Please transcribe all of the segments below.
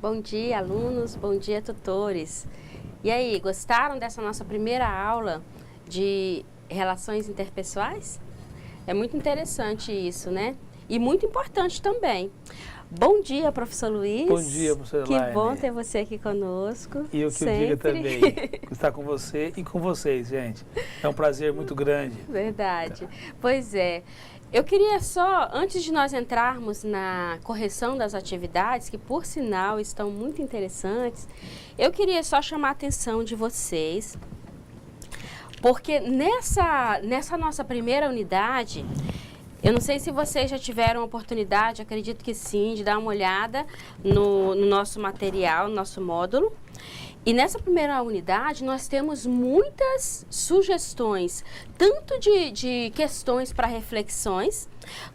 Bom dia, alunos, bom dia, tutores. E aí, gostaram dessa nossa primeira aula de relações interpessoais? É muito interessante isso, né? E muito importante também. Bom dia, professor Luiz. Bom dia, professor Que Elaine. bom ter você aqui conosco. E eu que sempre. eu diga também, estar com você e com vocês, gente. É um prazer muito grande. Verdade. Pois é. Eu queria só, antes de nós entrarmos na correção das atividades, que por sinal estão muito interessantes, eu queria só chamar a atenção de vocês, porque nessa nossa primeira unidade, eu não sei se vocês já tiveram a oportunidade, acredito que sim, de dar uma olhada no nosso material, no nosso módulo. E nessa primeira unidade, nós temos muitas sugestões, tanto de questões para reflexões,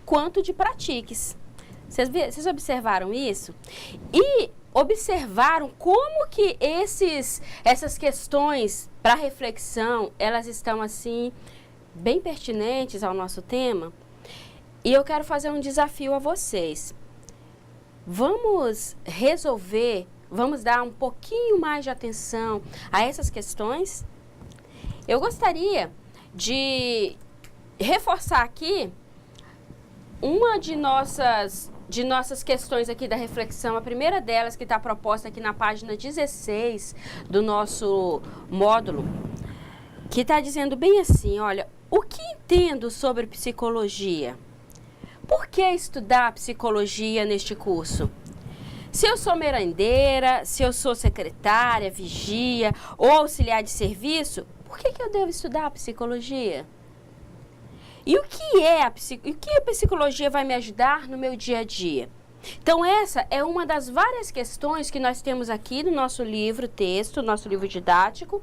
quanto de pratiques. Vocês observaram isso? E observaram como que essas questões para reflexão, elas estão assim, bem pertinentes ao nosso tema? E eu quero fazer um desafio a vocês. Vamos resolver... Vamos dar um pouquinho mais de atenção a essas questões? Eu gostaria de reforçar aqui uma de nossas questões aqui da reflexão, a primeira delas que está proposta aqui na página 16 do nosso módulo, que está dizendo bem assim, olha, o que entendo sobre psicologia? Por que estudar psicologia neste curso? Se eu sou merendeira, se eu sou secretária, vigia ou auxiliar de serviço, por que eu devo estudar psicologia? E o que a psicologia vai me ajudar no meu dia a dia? Então, essa é uma das várias questões que nós temos aqui no nosso livro texto, nosso livro didático,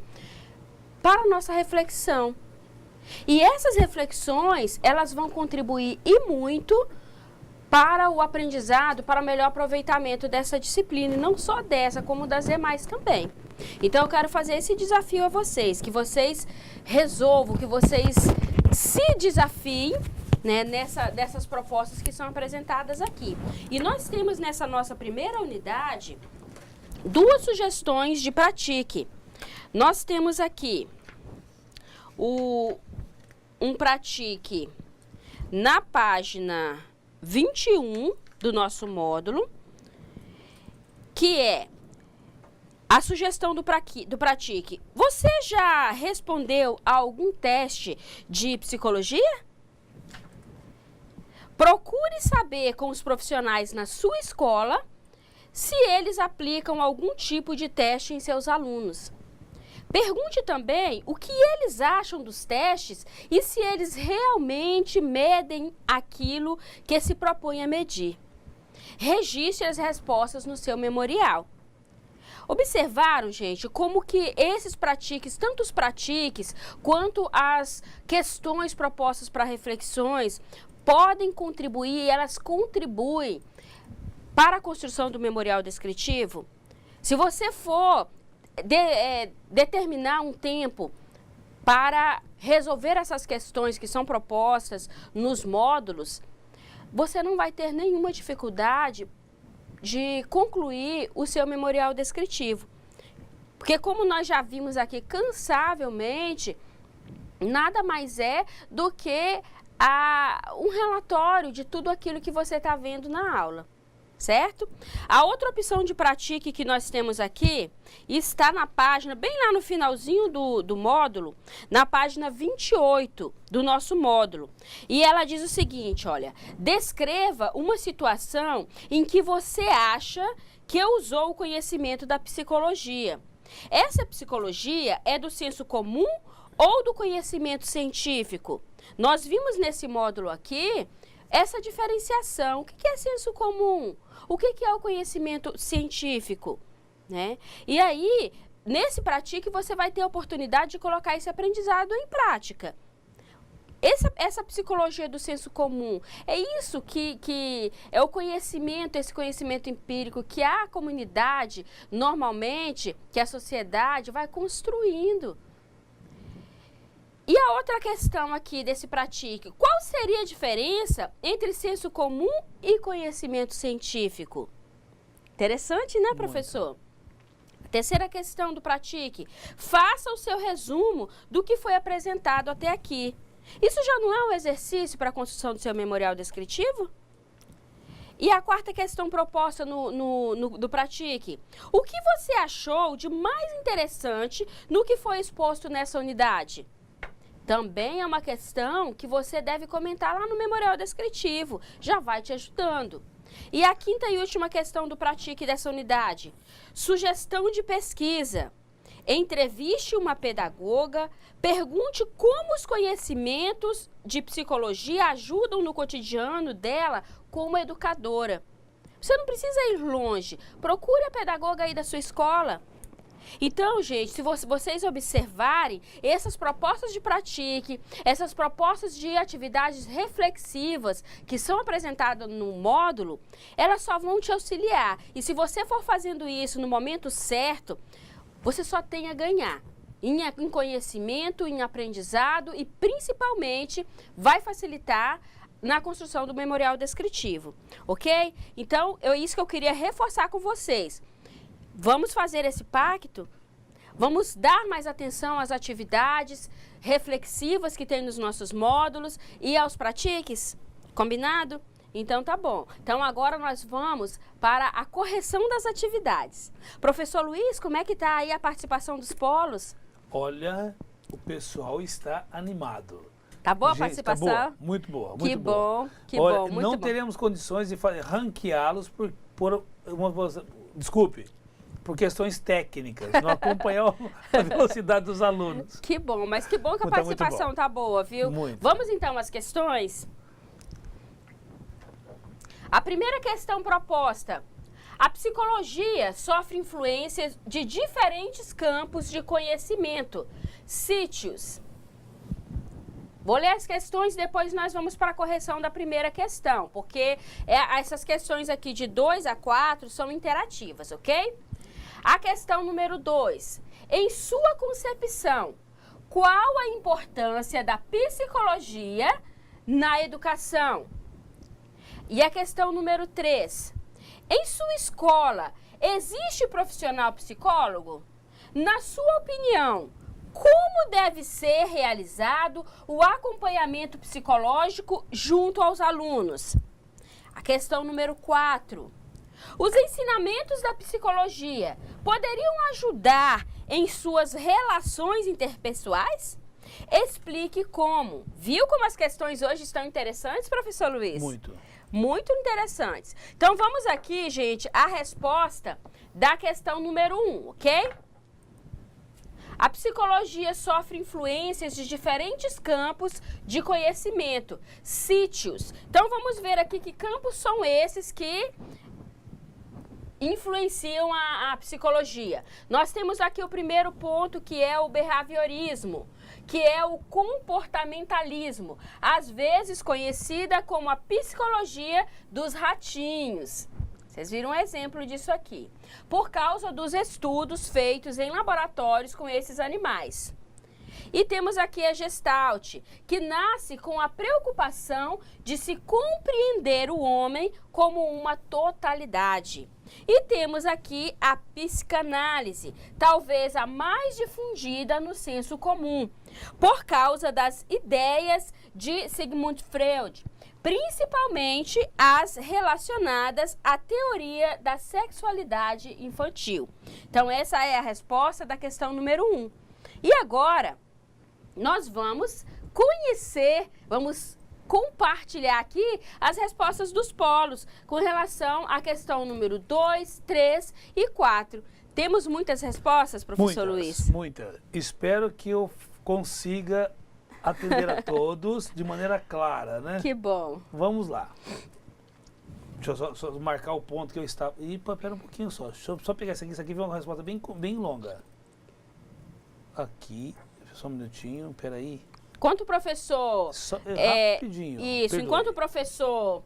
para a nossa reflexão. E essas reflexões, elas vão contribuir e muito para o aprendizado, para o melhor aproveitamento dessa disciplina, e não só dessa, como das demais também. Então, eu quero fazer esse desafio a vocês, que vocês resolvam, que vocês se desafiem, né, dessas propostas que são apresentadas aqui. E nós temos nessa nossa primeira unidade duas sugestões de pratique. Nós temos aqui um pratique na página 21 do nosso módulo, que é a sugestão do pratique. Você já respondeu a algum teste de psicologia? Procure saber com os profissionais na sua escola se eles aplicam algum tipo de teste em seus alunos. Pergunte também o que eles acham dos testes e se eles realmente medem aquilo que se propõe a medir. Registre as respostas no seu memorial. Observaram, gente, como que esses pratiques, tanto os pratiques quanto as questões propostas para reflexões, podem contribuir e elas contribuem para a construção do memorial descritivo? Se você for determinar um tempo para resolver essas questões que são propostas nos módulos, você não vai ter nenhuma dificuldade de concluir o seu memorial descritivo. Porque como nós já vimos aqui cansavelmente, nada mais é do que um relatório de tudo aquilo que você está vendo na aula. Certo? A outra opção de pratique que nós temos aqui está na página, bem lá no finalzinho do módulo, na página 28 do nosso módulo. E ela diz o seguinte, olha, descreva uma situação em que você acha que usou o conhecimento da psicologia. Essa psicologia é do senso comum ou do conhecimento científico? Nós vimos nesse módulo aqui essa diferenciação. O que é senso comum? O que é o conhecimento científico? Né? E aí, nesse pratique, você vai ter a oportunidade de colocar esse aprendizado em prática. Essa psicologia do senso comum, é isso que é o conhecimento, esse conhecimento empírico que a comunidade, normalmente, que a sociedade vai construindo. E a outra questão aqui desse pratique, qual seria a diferença entre senso comum e conhecimento científico? Interessante, né, professor? Terceira questão do Pratique. Faça o seu resumo do que foi apresentado até aqui. Isso já não é um exercício para a construção do seu memorial descritivo? E a quarta questão proposta do Pratique. O que você achou de mais interessante no que foi exposto nessa unidade? Também é uma questão que você deve comentar lá no memorial descritivo. Já vai te ajudando. E a quinta e última questão do Pratique dessa unidade. Sugestão de pesquisa. Entreviste uma pedagoga, pergunte como os conhecimentos de psicologia ajudam no cotidiano dela como educadora. Você não precisa ir longe, procure a pedagoga aí da sua escola. Então, gente, se vocês observarem, essas propostas de Pratique, essas propostas de atividades reflexivas que são apresentadas no módulo, elas só vão te auxiliar. E se você for fazendo isso no momento certo, você só tem a ganhar em conhecimento, em aprendizado e, principalmente, vai facilitar na construção do memorial descritivo, ok? Então, é isso que eu queria reforçar com vocês. Vamos fazer esse pacto? Vamos dar mais atenção às atividades reflexivas que tem nos nossos módulos e aos pratiques? Combinado? Então tá bom. Então agora nós vamos para a correção das atividades. Professor Luiz, como é que está aí a participação dos polos? Olha, o pessoal está animado. Tá boa a Gente, participação? Tá boa, muito boa, muito que boa. Bom, que Olha, bom, muito não bom. teremos condições de ranqueá-los por desculpe, por questões técnicas, não acompanhar a velocidade dos alunos. Que bom, mas que bom que a Muito participação bom. tá boa, viu? Muito. Vamos então às questões? A primeira questão proposta. A psicologia sofre influências de diferentes campos de conhecimento. Cite-os. Vou ler as questões, depois nós vamos para a correção da primeira questão, porque essas questões aqui de 2 a 4 são interativas, ok? A questão número 2. Em sua concepção, qual a importância da psicologia na educação? E a questão número 3. Em sua escola, existe profissional psicólogo? Na sua opinião, como deve ser realizado o acompanhamento psicológico junto aos alunos? A questão número 4. Os ensinamentos da psicologia poderiam ajudar em suas relações interpessoais? Explique como. Viu como as questões hoje estão interessantes, professor Luiz? Muito. Muito interessantes. Então, vamos aqui, gente, a resposta da questão número 1, ok? A psicologia sofre influências de diferentes campos de conhecimento. Cite-os. Então, vamos ver aqui que campos são esses que influenciam a psicologia. Nós temos aqui o primeiro ponto, que é o behaviorismo, que é o comportamentalismo, às vezes conhecida como a psicologia dos ratinhos. Vocês viram um exemplo disso aqui. Por causa dos estudos feitos em laboratórios com esses animais. E temos aqui a Gestalt, que nasce com a preocupação de se compreender o homem como uma totalidade. E temos aqui a psicanálise, talvez a mais difundida no senso comum, por causa das ideias de Sigmund Freud, principalmente as relacionadas à teoria da sexualidade infantil. Então, essa é a resposta da questão número 1. E agora, nós vamos conhecer, vamos compartilhar aqui as respostas dos polos com relação à questão número 2, 3 e 4. Temos muitas respostas, professor Luiz? Muitas. Espero que eu consiga atender a todos de maneira clara, né? Que bom. Vamos lá. Deixa eu só marcar o ponto que eu estava... Pera um pouquinho só. Deixa eu só pegar isso aqui vai uma resposta bem longa. Aqui, só um minutinho, peraí. Enquanto o professor... rapidinho. Isso, enquanto o professor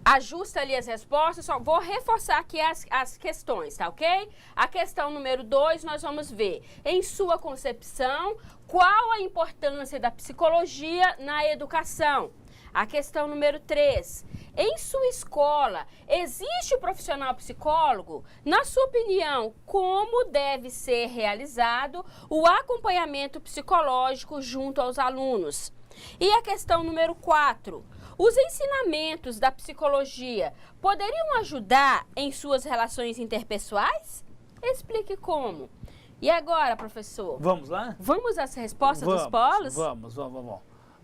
ajusta ali as respostas, só vou reforçar aqui as questões, tá ok? A questão número 2, nós vamos ver, em sua concepção, qual a importância da psicologia na educação? A questão número 3. Em sua escola, existe o profissional psicólogo? Na sua opinião, como deve ser realizado o acompanhamento psicológico junto aos alunos? E a questão número 4. Os ensinamentos da psicologia poderiam ajudar em suas relações interpessoais? Explique como. E agora, professor? Vamos lá? Vamos às respostas dos polos? Vamos.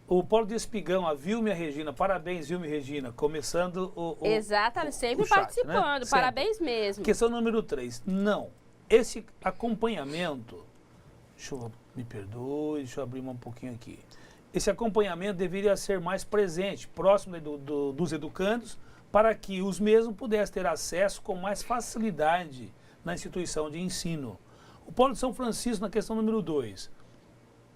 O polo de Espigão, a Vilma e a Regina. Parabéns, Vilma e Regina. Começando Exatamente, sempre chat, participando. né? Parabéns sempre. mesmo. Questão número 3. Não. Esse acompanhamento... Me perdoe, deixa eu abrir um pouquinho aqui. Esse acompanhamento deveria ser mais presente, próximo dos educandos, para que os mesmos pudessem ter acesso com mais facilidade na instituição de ensino. O Polo de São Francisco, na questão número 2,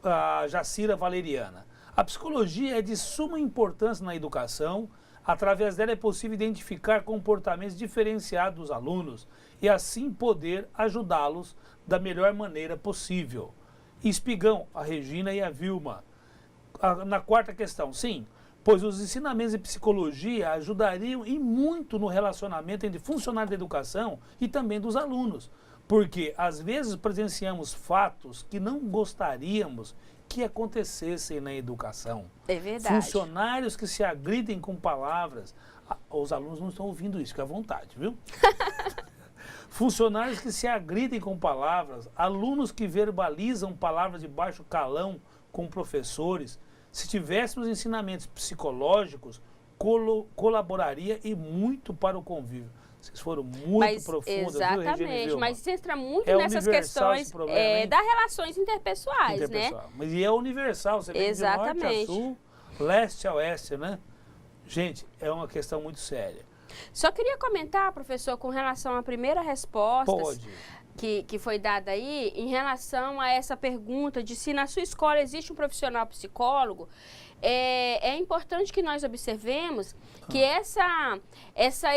a Jacira Valeriana. A psicologia é de suma importância na educação. Através dela é possível identificar comportamentos diferenciados dos alunos e assim poder ajudá-los da melhor maneira possível. Espigão, a Regina e a Vilma. Na quarta questão, sim, pois os ensinamentos de psicologia ajudariam e muito no relacionamento entre funcionários da educação e também dos alunos. Porque às vezes presenciamos fatos que não gostaríamos que acontecessem na educação. É verdade. Funcionários que se agridem com palavras. Os alunos não estão ouvindo isso, fique à vontade, viu? Funcionários que se agridem com palavras, alunos que verbalizam palavras de baixo calão com professores. Se tivéssemos ensinamentos psicológicos, colaboraria e muito para o convívio. Vocês foram muito profundas, exatamente, viu, Regina? Mas isso entra muito é nessas questões problema, das relações interpessoais, né? Mas e é universal, você vem de norte a sul, leste a oeste, né? Gente, é uma questão muito séria. Só queria comentar, professor, com relação à primeira resposta que foi dada aí, em relação a essa pergunta de se na sua escola existe um profissional psicólogo. É importante que nós observemos que essa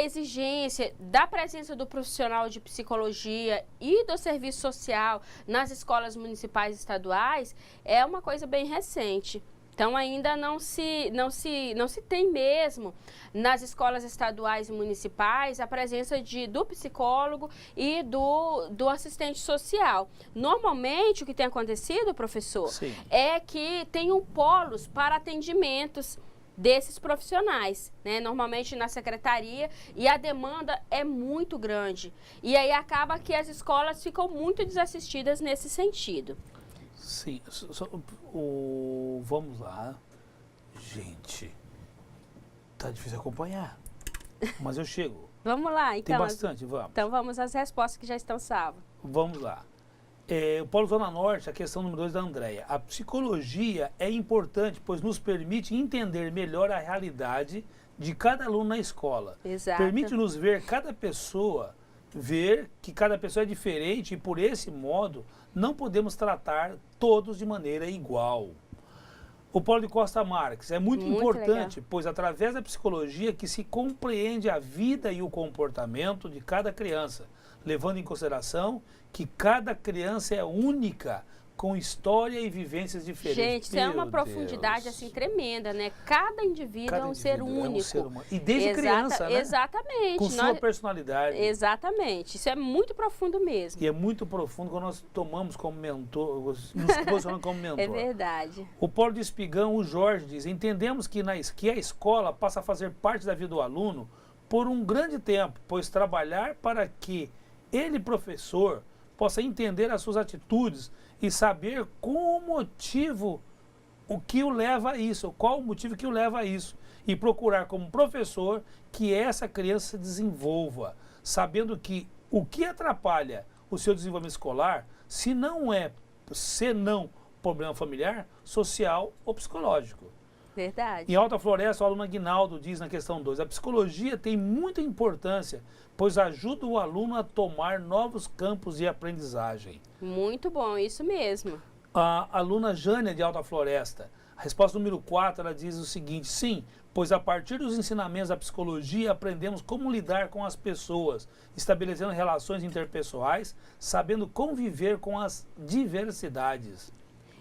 exigência da presença do profissional de psicologia e do serviço social nas escolas municipais e estaduais é uma coisa bem recente. Então, ainda não se tem mesmo nas escolas estaduais e municipais a presença do psicólogo e do assistente social. Normalmente, o que tem acontecido, professor, sim, é que tenham polos para atendimentos desses profissionais, né? Normalmente na secretaria, e a demanda é muito grande. E aí acaba que as escolas ficam muito desassistidas nesse sentido. Sim, vamos lá. Gente, tá difícil acompanhar, mas eu chego. Vamos lá, então. Tem bastante, vamos. Então vamos às respostas que já estão salvas. Vamos lá. O Polo Zona Norte, a questão número 2 da Andréia. A psicologia é importante, pois nos permite entender melhor a realidade de cada aluno na escola. Exato. Permite-nos ver que cada pessoa é diferente e, por esse modo, não podemos tratar todos de maneira igual. O Polo de Costa Marques é muito importante, legal, pois através da psicologia que se compreende a vida e o comportamento de cada criança, levando em consideração que cada criança é única, com história e vivências diferentes. Gente, isso é uma profundidade assim tremenda, né? Cada indivíduo é um ser único. É um ser humano. E desde criança, né? Exatamente. Com sua personalidade. Exatamente. Isso é muito profundo mesmo. E é muito profundo quando nós tomamos como mentor, nos posicionamos como mentor. É verdade. O Polo de Espigão, o Jorge diz, entendemos que a escola passa a fazer parte da vida do aluno por um grande tempo, pois trabalhar para que ele, professor, possa entender as suas atitudes e saber qual o motivo que o leva a isso, qual o motivo que o leva a isso. E procurar como professor que essa criança se desenvolva, sabendo que o que atrapalha o seu desenvolvimento escolar, se não problema familiar, social ou psicológico. Verdade. Em Alta Floresta, o aluno Aguinaldo diz na questão 2, a psicologia tem muita importância, pois ajuda o aluno a tomar novos campos de aprendizagem. Muito bom, isso mesmo. A aluna Jânia de Alta Floresta, a resposta número 4, ela diz o seguinte, sim, pois a partir dos ensinamentos da psicologia aprendemos como lidar com as pessoas, estabelecendo relações interpessoais, sabendo conviver com as diversidades.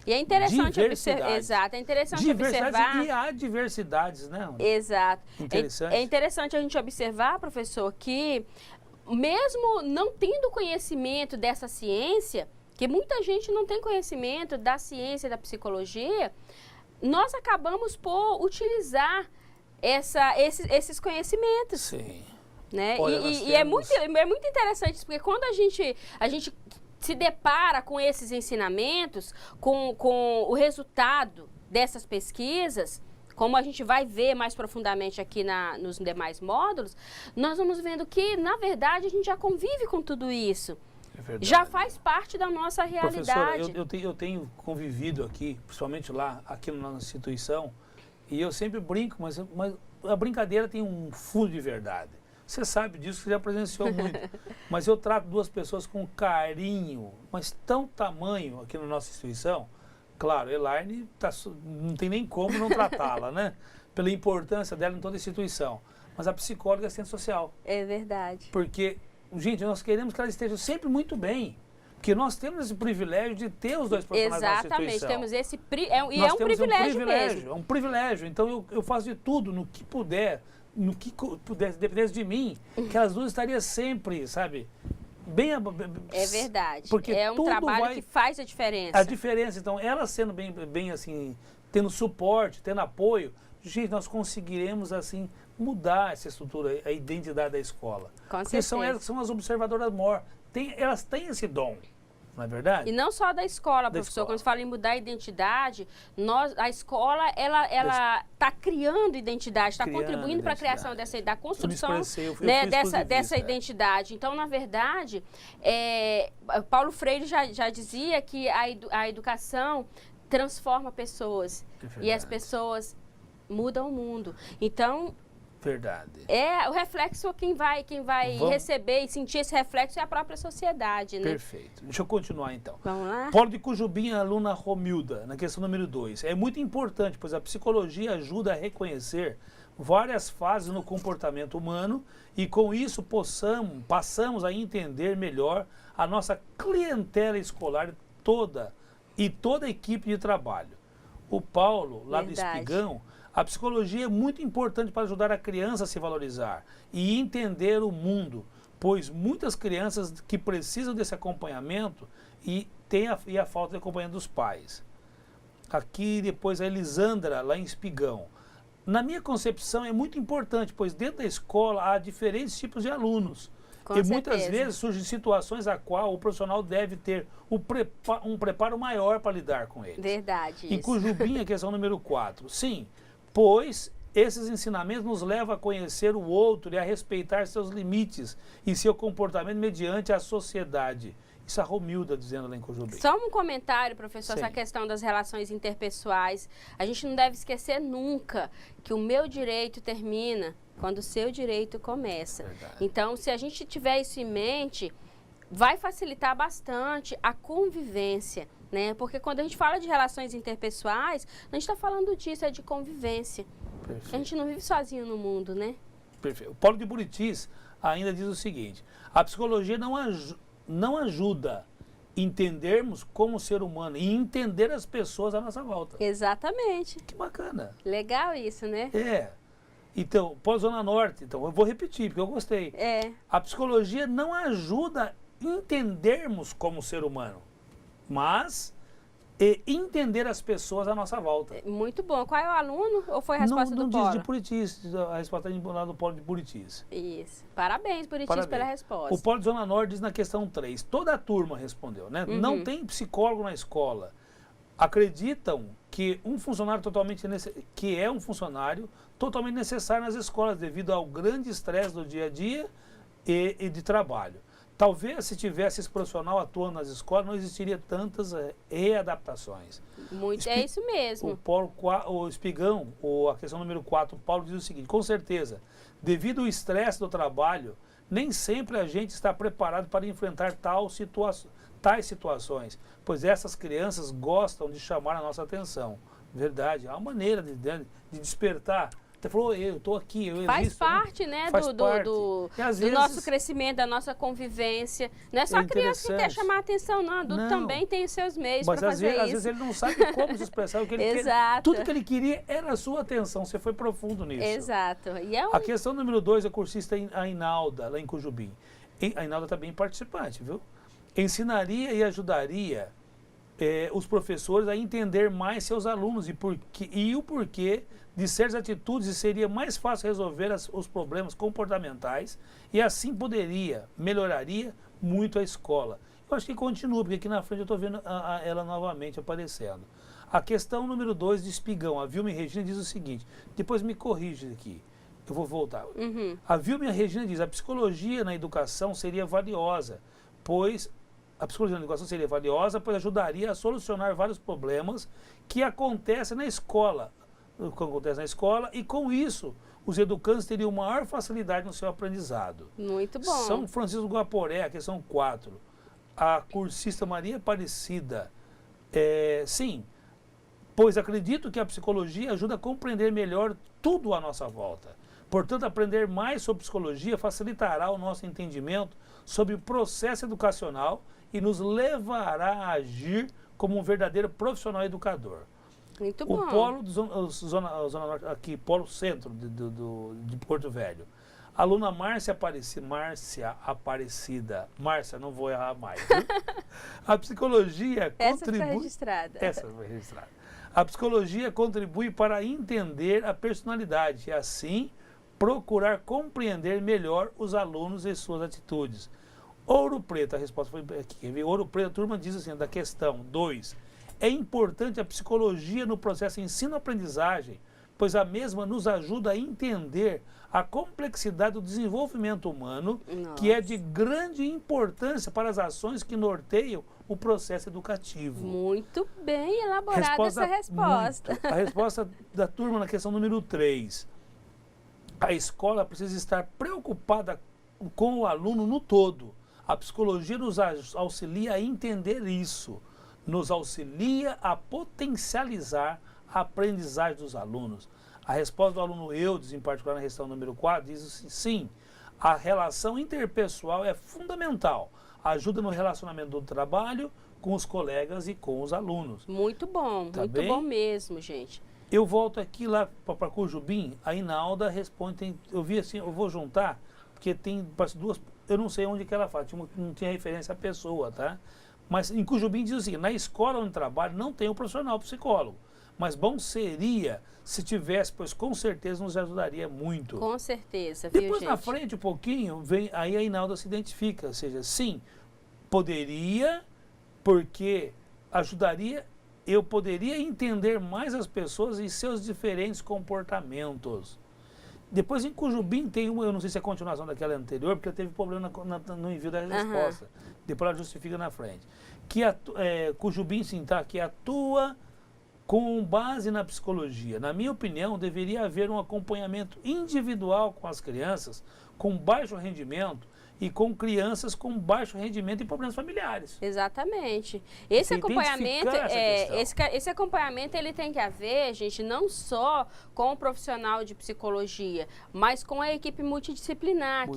E é interessante Diversidade. exato, é interessante Diversidade observar. e há diversidades, né? Exato. Interessante. É interessante a gente observar, professor, que mesmo não tendo conhecimento dessa ciência, que muita gente não tem conhecimento da ciência da psicologia, nós acabamos por utilizar esses conhecimentos. Sim. Né? Olha, É muito interessante isso, porque quando a gente se depara com esses ensinamentos, com o resultado dessas pesquisas, como a gente vai ver mais profundamente aqui nos demais módulos, nós vamos vendo que, na verdade, a gente já convive com tudo isso. É verdade. Já faz parte da nossa realidade. Professora, eu tenho convivido aqui, principalmente lá, aqui na nossa instituição, e eu sempre brinco, mas a brincadeira tem um fundo de verdade. Você sabe disso, você já presenciou muito. Mas eu trato duas pessoas com carinho, mas tão tamanho aqui na nossa instituição. Claro, Elaine não tem nem como não tratá-la, né? Pela importância dela em toda a instituição. Mas a psicóloga é assistente social. É verdade. Porque, gente, nós queremos que ela esteja sempre muito bem. Porque nós temos esse privilégio de ter os dois profissionais na nossa instituição. Exatamente, temos esse é um privilégio mesmo. É um privilégio. Então eu faço de tudo, no que puder, dependesse de mim, que as duas estariam sempre, sabe, bem... É verdade. Porque é um trabalho que faz a diferença. A diferença, então, ela sendo bem assim, tendo suporte, tendo apoio, gente, nós conseguiremos, assim, mudar essa estrutura, a identidade da escola. Com Porque certeza. são as observadoras maior. Elas têm esse dom, não é verdade? E não só da escola, professor. Quando se fala em mudar a identidade, a escola, ela está criando identidade, está contribuindo para a criação da construção dessa identidade. Então, na verdade, Paulo Freire já dizia que a educação transforma pessoas. E as pessoas mudam o mundo. Então... Verdade. O reflexo, quem vai receber e sentir esse reflexo é a própria sociedade, né? Perfeito. Deixa eu continuar, então. Vamos lá? Polo de Cujubim, aluna Romilda, na questão número 2. É muito importante, pois a psicologia ajuda a reconhecer várias fases no comportamento humano e, com isso, passamos a entender melhor a nossa clientela escolar toda a equipe de trabalho. O Paulo, lá do Espigão, a psicologia é muito importante para ajudar a criança a se valorizar e entender o mundo, pois muitas crianças que precisam desse acompanhamento e a falta de acompanhamento dos pais. Aqui depois a Elisandra, lá em Espigão. Na minha concepção é muito importante, pois dentro da escola há diferentes tipos de alunos. Com e certeza. Muitas vezes surgem situações a qual o profissional deve ter um preparo maior para lidar com eles. Verdade. Em Cujubim, a questão número 4. Sim, pois esses ensinamentos nos levam a conhecer o outro e a respeitar seus limites e seu comportamento mediante a sociedade. Isso a Romilda dizendo lá em Cujubim. Só um comentário, professor, Sim. essa questão das relações interpessoais. A gente não deve esquecer nunca que o meu direito termina quando o seu direito começa. Verdade. Então, se a gente tiver isso em mente, vai facilitar bastante a convivência. Né? Porque quando a gente fala de relações interpessoais, a gente está falando disso, é de convivência. Perfeito. A gente não vive sozinho no mundo, né? Perfeito. O Paulo de Buritis ainda diz o seguinte: a psicologia não ajuda a entendermos como ser humano e entender as pessoas à nossa volta. Exatamente. Que bacana. Legal isso, né? Então, pós-Zona Norte, então eu vou repetir, porque eu gostei. A psicologia não ajuda a entendermos como ser humano, mas entender as pessoas à nossa volta. Muito bom. Qual é o aluno ou foi a resposta do Polo? Não diz de Buritis, a resposta é lá do Polo de Buritis. Isso. Parabéns, Buritis, pela resposta. O Polo de Zona Norte diz na questão 3, toda a turma respondeu, né? Uhum. Não tem psicólogo na escola. Acreditam que um funcionário totalmente necessário nas escolas devido ao grande estresse do dia a dia e de trabalho. Talvez se tivesse esse profissional atuando nas escolas, não existiria tantas readaptações. É isso mesmo. O Espigão, a questão número 4, o Paulo diz o seguinte: com certeza, devido ao estresse do trabalho, nem sempre a gente está preparado para enfrentar tais situações, pois essas crianças gostam de chamar a nossa atenção. Verdade, há uma maneira de despertar Até falou, eu estou aqui, eu faz existo. Parte, né, faz do parte. do Vezes, nosso crescimento, da nossa convivência. Não é só a criança que quer chamar a atenção, não. O adulto também tem os seus meios para fazer isso. Mas às vezes ele não sabe como se expressar. O que ele Exato. Tudo que ele queria era a sua atenção. Você foi profundo nisso. Exato. E A questão número 2 é a cursista Ainalda, lá em Cujubim. A Ainalda está bem participante, viu? Ensinaria e ajudaria os professores a entender mais seus alunos e o porquê de certas atitudes, e seria mais fácil resolver os problemas comportamentais e assim melhoraria muito a escola. Eu acho que continua, porque aqui na frente eu estou vendo ela novamente aparecendo. A questão número 2 de Espigão, a Vilma e Regina diz o seguinte, depois me corrige aqui, eu vou voltar. A Vilma e a Regina diz, a psicologia na educação seria valiosa, pois ajudaria a solucionar vários problemas que acontecem na escola, e com isso os educandos teriam maior facilidade no seu aprendizado. Muito bom. São Francisco do Guaporé, a questão 4. A cursista Maria Aparecida, sim, pois acredito que a psicologia ajuda a compreender melhor tudo à nossa volta. Portanto, aprender mais sobre psicologia facilitará o nosso entendimento sobre o processo educacional e nos levará a agir como um verdadeiro profissional educador. Muito bom. O polo, zona norte, aqui, polo centro de Porto Velho. A aluna Márcia Aparecida. Márcia, não vou errar mais. A psicologia contribui... Essa foi registrada. A psicologia contribui para entender a personalidade e, assim, procurar compreender melhor os alunos e suas atitudes. Ouro Preto, a resposta foi aqui. Ouro Preto, a turma diz assim, da questão 2. É importante a psicologia no processo ensino-aprendizagem, pois a mesma nos ajuda a entender a complexidade do desenvolvimento humano, que é de grande importância para as ações que norteiam o processo educativo. Muito bem elaborada essa resposta. Muito. A resposta da turma na questão número 3. A escola precisa estar preocupada com o aluno no todo. A psicologia nos auxilia a entender isso. Nos auxilia a potencializar a aprendizagem dos alunos. A resposta do aluno Eudes, em particular na questão número 4, diz assim, sim, a relação interpessoal é fundamental. Ajuda no relacionamento do trabalho com os colegas e com os alunos. Muito bom, tá muito bem? Bom mesmo, gente. Eu volto aqui lá para Cujubim, a Inalda responde, eu vi assim, eu vou juntar, porque tem duas, eu não sei onde que ela fala, não tinha referência à pessoa, tá? Mas em Cujubim diz o seguinte, na escola onde trabalho não tem um profissional psicólogo, mas bom seria se tivesse, pois com certeza nos ajudaria muito. Com certeza, viu, Depois gente? na frente um pouquinho, aí a Inalda se identifica, ou seja, sim, poderia, porque ajudaria, eu poderia entender mais as pessoas e seus diferentes comportamentos. Depois em Cujubim tem uma, eu não sei se é a continuação daquela anterior, porque teve problema no envio da resposta. Depois ela justifica na frente. Que Cujubim, sim, tá? Que atua com base na psicologia. Na minha opinião, deveria haver um acompanhamento individual com as crianças com baixo rendimento e com crianças com baixo rendimento e problemas familiares. Exatamente. Esse acompanhamento, esse acompanhamento ele tem que haver, gente, não só com o profissional de psicologia, mas com a equipe multidisciplinar.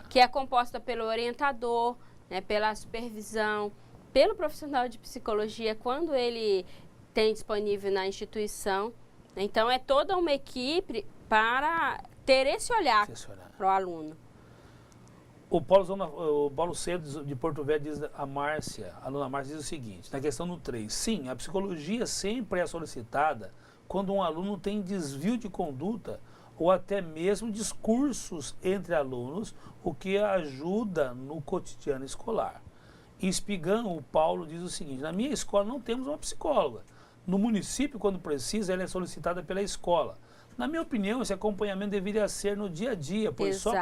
Que é composta pelo orientador, né, pela supervisão, pelo profissional de psicologia, quando ele tem disponível na instituição. Então, é toda uma equipe para ter esse olhar para o aluno. O Paulo Cedo de Porto Velho diz, a aluna Márcia diz o seguinte, na questão do 3, sim, a psicologia sempre é solicitada quando um aluno tem desvio de conduta ou até mesmo discursos entre alunos, o que ajuda no cotidiano escolar. Em Espigão, o Paulo diz o seguinte, na minha escola não temos uma psicóloga. No município, quando precisa, ela é solicitada pela escola. Na minha opinião, esse acompanhamento deveria ser no dia a dia, pois só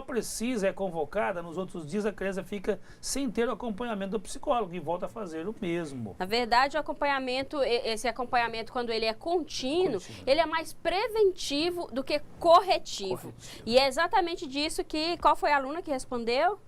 precisa é convocada, nos outros dias a criança fica sem ter o acompanhamento do psicólogo e volta a fazer o mesmo. Na verdade, esse acompanhamento, quando ele é contínuo, ele é mais preventivo do que corretivo. E é exatamente disso qual foi a aluna que respondeu?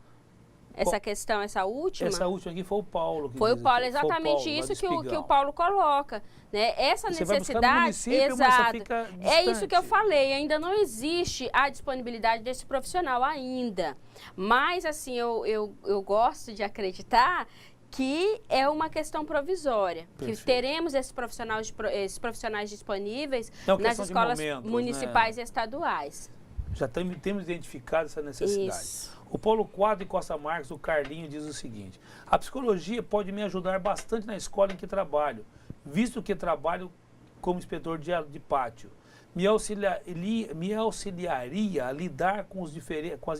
essa questão, essa última? Essa última aqui foi o Paulo. Foi o Paulo, exatamente isso que o Paulo coloca. Né? Essa necessidade, exato, é isso que eu falei, ainda não existe a disponibilidade desse profissional ainda. Mas, assim, eu gosto de acreditar que é uma questão provisória, Perfeito. que teremos esses profissionais disponíveis nas escolas municipais, né? E estaduais. Já temos identificado essa necessidade. Isso. O Paulo Quadro e Costa Marques, o Carlinho, diz o seguinte: a psicologia pode me ajudar bastante na escola em que trabalho, visto que trabalho como inspetor de pátio. Me auxiliaria a lidar com as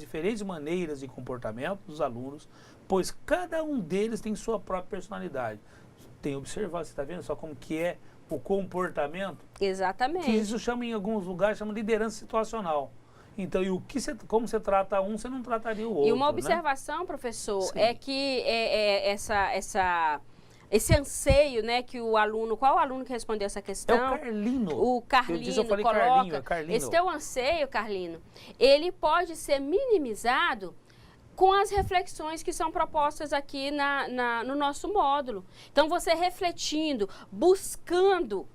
diferentes maneiras e comportamento dos alunos, pois cada um deles tem sua própria personalidade. Tem observado, você está vendo só como que é o comportamento? Exatamente. Que isso chama, em alguns lugares, chama liderança situacional. Então, e como você trata um, você não trataria o outro. E uma observação, né, professor, sim, é que esse anseio, né, que o aluno, qual aluno que respondeu essa questão? É o Carlino. O Carlino eu falei coloca, Carlino. Esse teu anseio, Carlino, ele pode ser minimizado com as reflexões que são propostas aqui no nosso módulo. Então, você refletindo, buscando,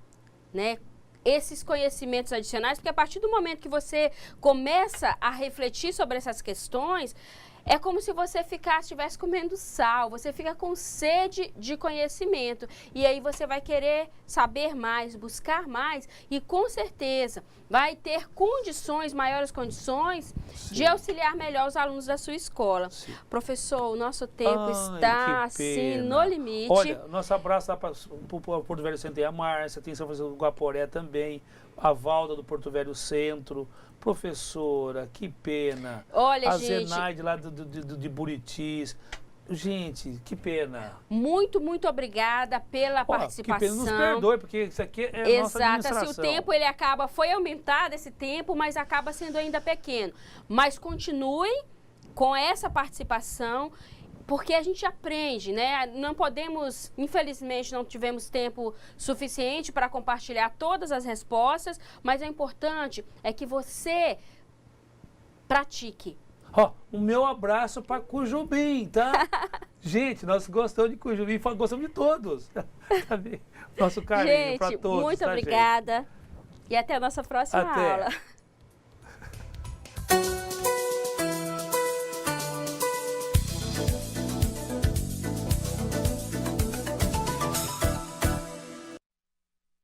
né, esses conhecimentos adicionais, porque a partir do momento que você começa a refletir sobre essas questões, é como se você estivesse comendo sal, você fica com sede de conhecimento. E aí você vai querer saber mais, buscar mais e com certeza vai ter maiores condições, sim, de auxiliar melhor os alunos da sua escola. Sim. Professor, o nosso tempo está assim no limite. Olha, nosso abraço lá para o Porto Velho Centro e a Márcia, tem São Francisco do Guaporé também, a Valda do Porto Velho Centro. Professora, que pena. Olha, a gente, Zenaide lá de Buritis. Gente, que pena. Muito, muito obrigada pela participação. Que pena, nos perdoe, porque isso aqui é nossa administração. Exato, o tempo foi aumentado esse tempo, mas acaba sendo ainda pequeno. Mas continuem com essa participação, porque a gente aprende, né? Não podemos, infelizmente, não tivemos tempo suficiente para compartilhar todas as respostas, mas o importante é que você pratique. O meu abraço para Cujubim, tá? Gente, nós gostamos de Cujubim, gostamos de todos. Nosso carinho para todos. Muito obrigada. E até a nossa próxima aula.